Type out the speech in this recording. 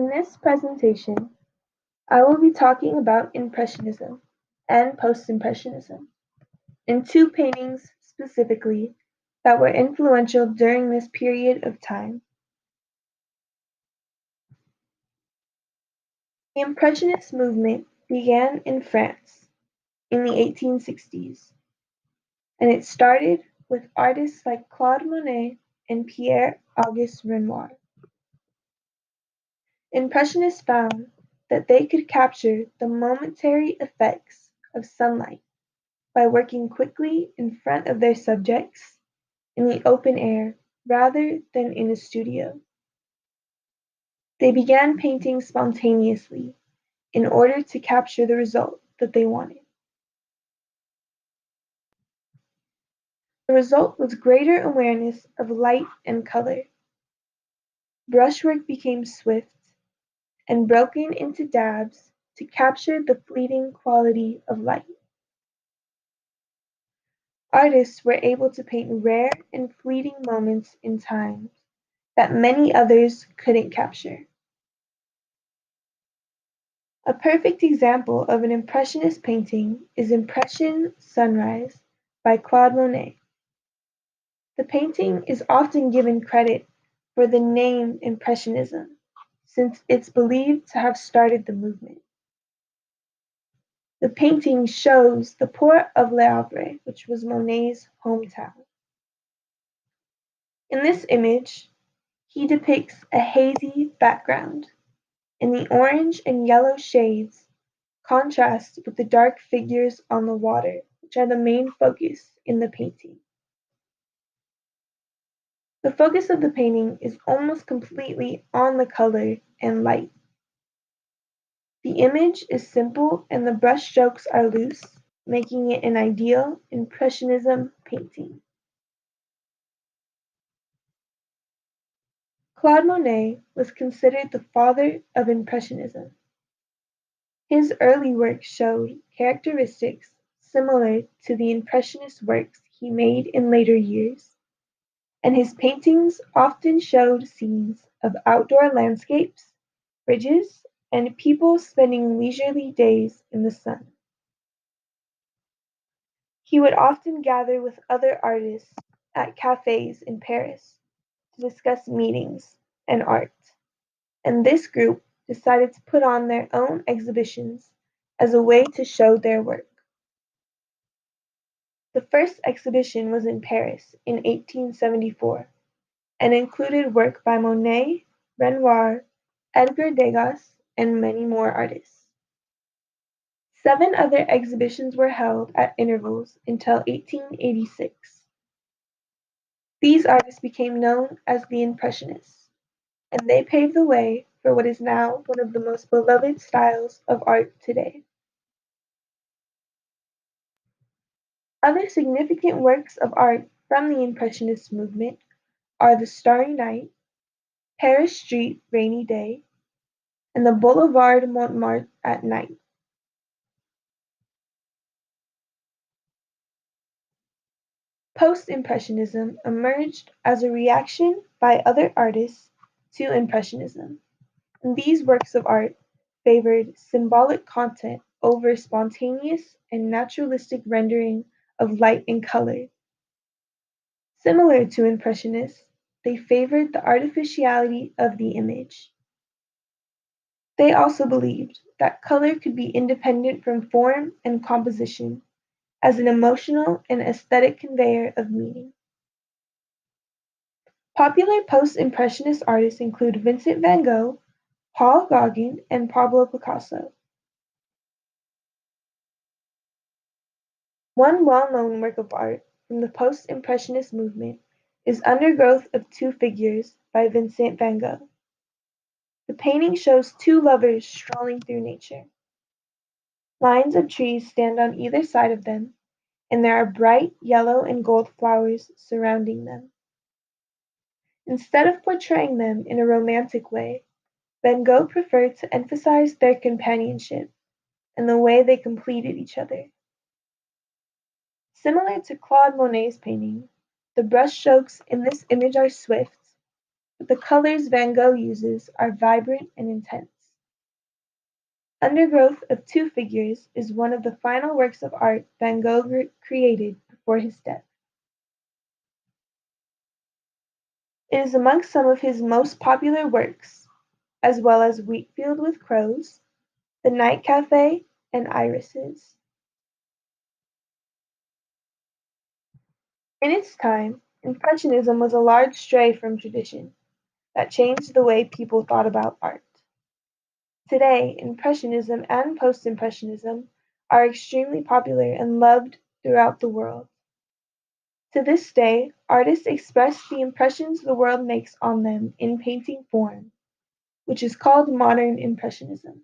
In this presentation, I will be talking about Impressionism and Post-Impressionism, and two paintings specifically that were influential during this period of time. The Impressionist movement began in France in the 1860s, and it started with artists like Claude Monet and Pierre-Auguste Renoir. Impressionists found that they could capture the momentary effects of sunlight by working quickly in front of their subjects in the open air rather than in a studio. They began painting spontaneously in order to capture the result that they wanted. The result was greater awareness of light and color. Brushwork became swift and broken into dabs to capture the fleeting quality of light. Artists were able to paint rare and fleeting moments in time that many others couldn't capture. A perfect example of an Impressionist painting is Impression Sunrise by Claude Monet. The painting is often given credit for the name Impressionism, since it's believed to have started the movement. The painting shows the port of Le Havre, which was Monet's hometown. In this image, he depicts a hazy background, and the orange and yellow shades contrast with the dark figures on the water, which are the main focus in the painting. The focus of the painting is almost completely on the color and light. The image is simple and the brush strokes are loose, making it an ideal Impressionism painting. Claude Monet was considered the father of Impressionism. His early work showed characteristics similar to the Impressionist works he made in later years, and his paintings often showed scenes of outdoor landscapes, bridges, and people spending leisurely days in the sun. He would often gather with other artists at cafes in Paris to discuss meetings and art, and this group decided to put on their own exhibitions as a way to show their work. The first exhibition was in Paris in 1874 and included work by Monet, Renoir, Edgar Degas, and many more artists. 7 other exhibitions were held at intervals until 1886. These artists became known as the Impressionists, and they paved the way for what is now one of the most beloved styles of art today. Other significant works of art from the Impressionist movement are the Starry Night, Paris Street Rainy Day, and the Boulevard Montmartre at Night. Post-Impressionism emerged as a reaction by other artists to Impressionism, and these works of art favored symbolic content over spontaneous and naturalistic rendering of light and color. Similar to Impressionists, they favored the artificiality of the image. They also believed that color could be independent from form and composition as an emotional and aesthetic conveyor of meaning. Popular post-impressionist artists include Vincent van Gogh, Paul Gauguin, and Pablo Picasso. One well-known work of art from the post-impressionist movement is Undergrowth of Two Figures by Vincent van Gogh. The painting shows two lovers strolling through nature. Lines of trees stand on either side of them, and there are bright yellow and gold flowers surrounding them. Instead of portraying them in a romantic way, Van Gogh preferred to emphasize their companionship and the way they completed each other. Similar to Claude Monet's painting, the brushstrokes in this image are swift, but the colors Van Gogh uses are vibrant and intense. Undergrowth of Two Figures is one of the final works of art Van Gogh created before his death. It is amongst some of his most popular works, as well as Wheatfield with Crows, The Night Cafe, and Irises. In its time, Impressionism was a large stray from tradition that changed the way people thought about art. Today, Impressionism and Post-Impressionism are extremely popular and loved throughout the world. To this day, artists express the impressions the world makes on them in painting form, which is called modern Impressionism.